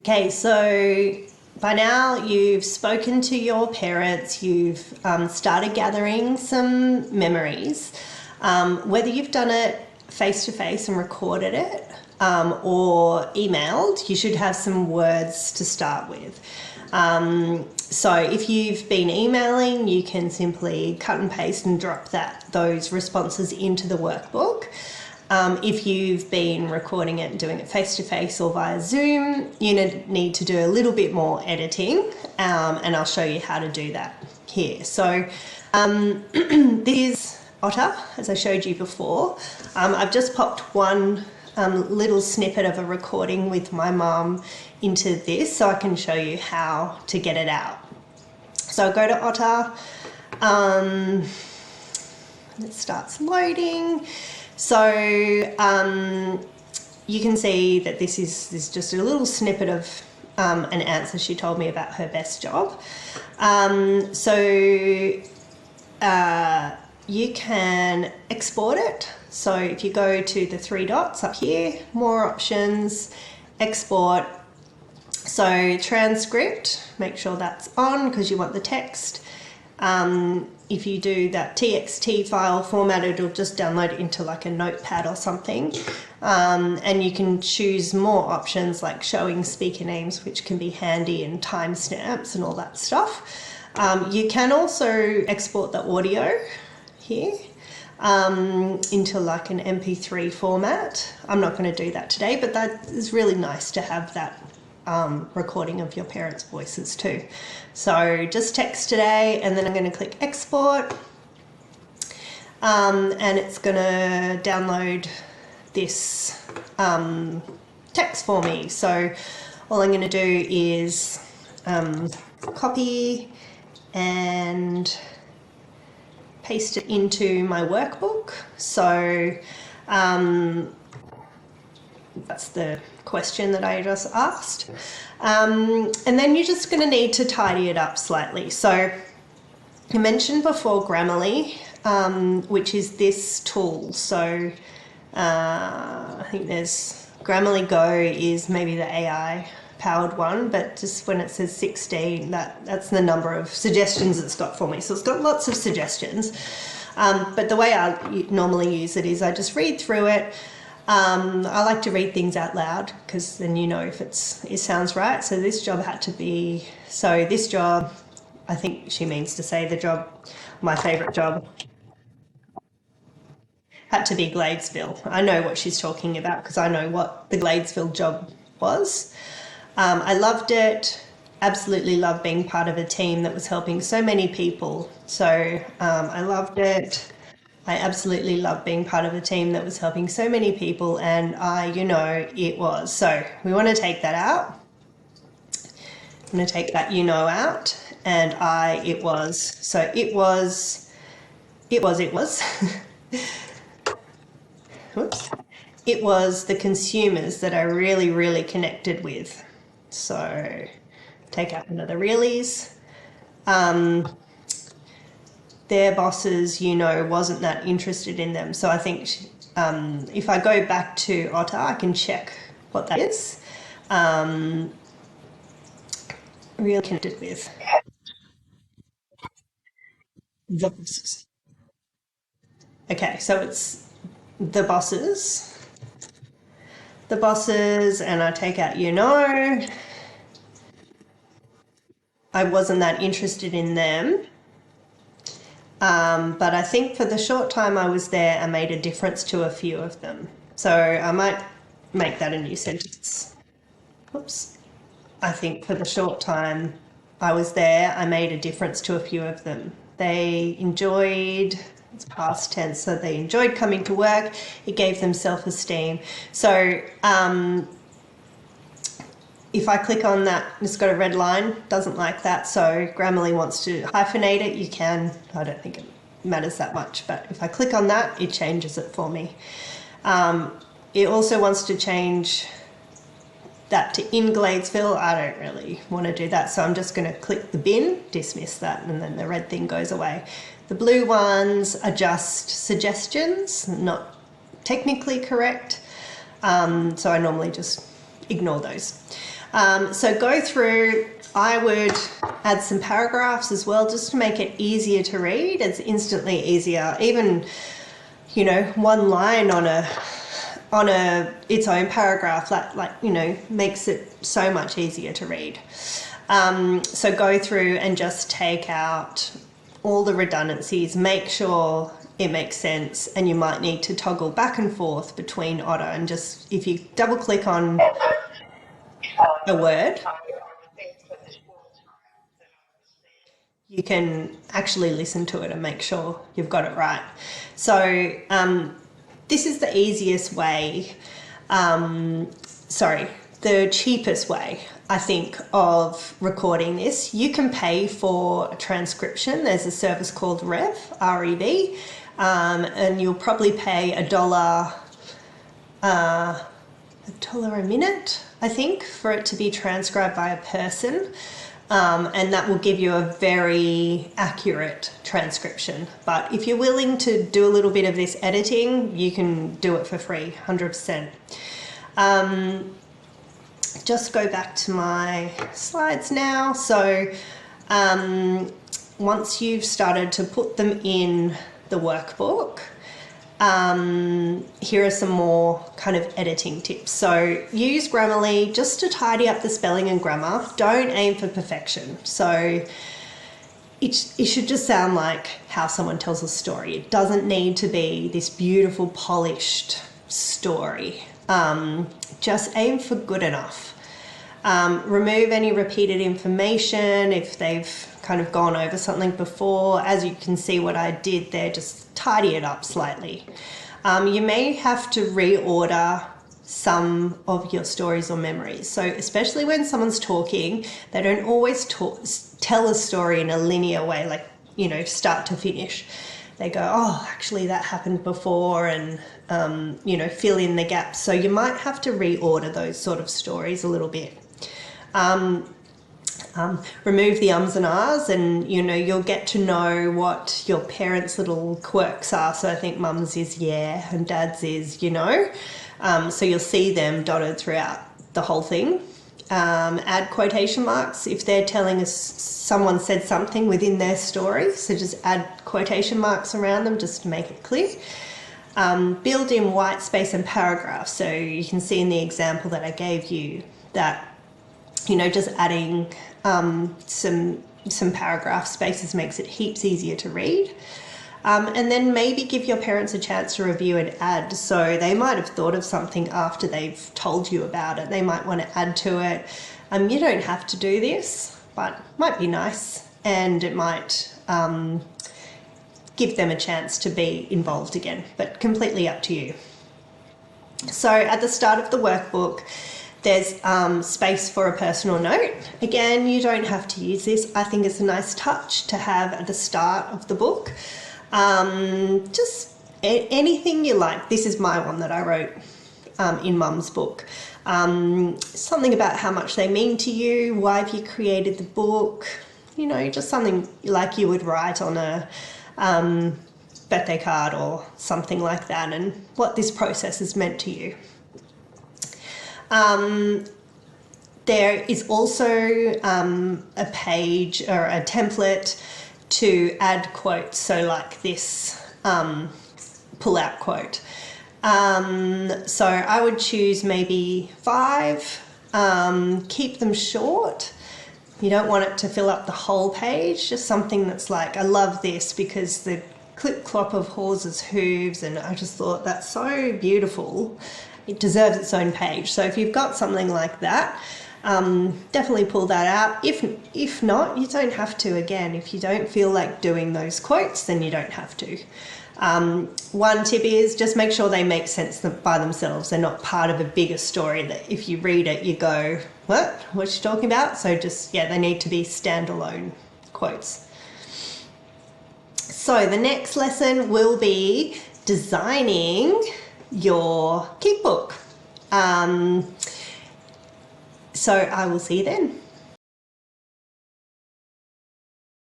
Okay, so by now you've spoken to your parents, you've started gathering some memories. Whether you've done it face-to-face and recorded it or emailed, you should have some words to start with. So if you've been emailing, you can simply cut and paste and drop those responses into the workbook. If you've been recording it and doing it face-to-face or via Zoom, you need to do a little bit more editing, and I'll show you how to do that here. So this is Otter, as I showed you before. I've just popped one little snippet of a recording with my mum into this so I can show you how to get it out. So I'll go to Otter, it starts loading. So you can see that this is just a little snippet of an answer she told me about her best job. You can export it. So if you go to the three dots up here, more options, export. So transcript, make sure that's on because you want the text. If you do that TXT file format, it'll just download it into like a notepad or something. And you can choose more options like showing speaker names, which can be handy, and timestamps and all that stuff. You can also export the audio here into like an MP3 format. I'm not going to do that today, but that is really nice to have that recording of your parents' voices too. So just text today, and then I'm going to click export, and it's going to download this text for me. So all I'm going to do is copy and paste it into my workbook. So that's the question that I just asked. And then you're just going to need to tidy it up slightly. So I mentioned before Grammarly, which is this tool. So I think there's Grammarly Go is maybe the AI powered one, but just when it says 16, that's the number of suggestions it's got for me. So it's got lots of suggestions. But the way I normally use it is I just read through it. I like to read things out loud because then you know if it sounds right. So this job had to be, so this job, I think she means to say the job, my favourite job, had to be Gladesville. I know what she's talking about because I know what the Gladesville job was. I loved it, absolutely loved being part of a team that was helping so many people. So I loved it. I absolutely love being part of a team that was helping so many people, and it was. So we want to take that out. I'm going to take that out, and it was. So it was. Whoops. It was the consumers that I really, really connected with. So take out one of the reallys. Their bosses, wasn't that interested in them. So I think if I go back to Otter, I can check what that is. Really connected with the bosses. Okay, so it's the bosses. The bosses, and I take out I wasn't that interested in them. But I think for the short time I was there, I made a difference to a few of them. So I might make that a new sentence. Whoops. I think for the short time I was there, I made a difference to a few of them. They enjoyed, it's past tense, so they enjoyed coming to work. It gave them self-esteem. So if I click on that, it's got a red line, doesn't like that. So Grammarly wants to hyphenate it. You can, I don't think it matters that much, but if I click on that, it changes it for me. It also wants to change that to in Gladesville. I don't really want to do that. So I'm just going to click the bin, dismiss that, and then the red thing goes away. The blue ones are just suggestions, not technically correct. So I normally just ignore those. So go through. I would add some paragraphs as well, just to make it easier to read. It's instantly easier. Even, you know, one line on its own paragraph, like you know, makes it so much easier to read. So go through and just take out all the redundancies, make sure it makes sense, and you might need to toggle back and forth between Otter, and just, if you double click on a word, you can actually listen to it and make sure you've got it right. So this is the easiest way, the cheapest way, I think, of recording this. You can pay for a transcription. There's a service called Rev, R-E-V, and you'll probably pay $1 a minute, I think, for it to be transcribed by a person. And that will give you a very accurate transcription. But if you're willing to do a little bit of this editing, you can do it for free, 100%. Just go back to my slides now. So once you've started to put them in the workbook, here are some more kind of editing tips. So use Grammarly just to tidy up the spelling and grammar. Don't aim for perfection. So it should just sound like how someone tells a story. It doesn't need to be this beautiful, polished story. Just aim for good enough. Remove any repeated information if they've kind of gone over something before. As you can see what I did there, just tidy it up slightly. You may have to reorder some of your stories or memories. So especially when someone's talking, they don't always tell a story in a linear way, like, you know, start to finish. They go, oh, actually that happened before, and, you know, fill in the gaps. So you might have to reorder those sort of stories a little bit. Remove the ums and ahs, and you know, you'll get to know what your parents' little quirks are. So I think mum's is yeah and dad's is, you know, so you'll see them dotted throughout the whole thing. Add quotation marks if they're telling us someone said something within their story, so just add quotation marks around them just to make it clear. Build in white space and paragraphs. So you can see in the example that I gave you that, you know, just adding some paragraph spaces makes it heaps easier to read. And then maybe give your parents a chance to review and add. So they might have thought of something after they've told you about it. They might want to add to it. You don't have to do this, but it might be nice, and it might give them a chance to be involved again, but completely up to you. So at the start of the workbook, there's space for a personal note. Again, you don't have to use this. I think it's a nice touch to have at the start of the book. Just anything you like. This is my one that I wrote in Mum's book. Something about how much they mean to you, why have you created the book, you know, just something like you would write on a birthday card or something like that, and what this process has meant to you. There is also a page or a template to add quotes, so like this pull-out quote. So I would choose maybe 5, keep them short. You don't want it to fill up the whole page, just something that's like, I love this because the clip-clop of horses' hooves, and I just thought that's so beautiful. It deserves its own page. So if you've got something like that, definitely pull that out. If not, you don't have to. Again, if you don't feel like doing those quotes, then you don't have to. One tip is just make sure they make sense by themselves. They're not part of a bigger story that if you read it, you go, what's she talking about? So just, yeah, they need to be standalone quotes. So the next lesson will be designing your keep book. So I will see you then.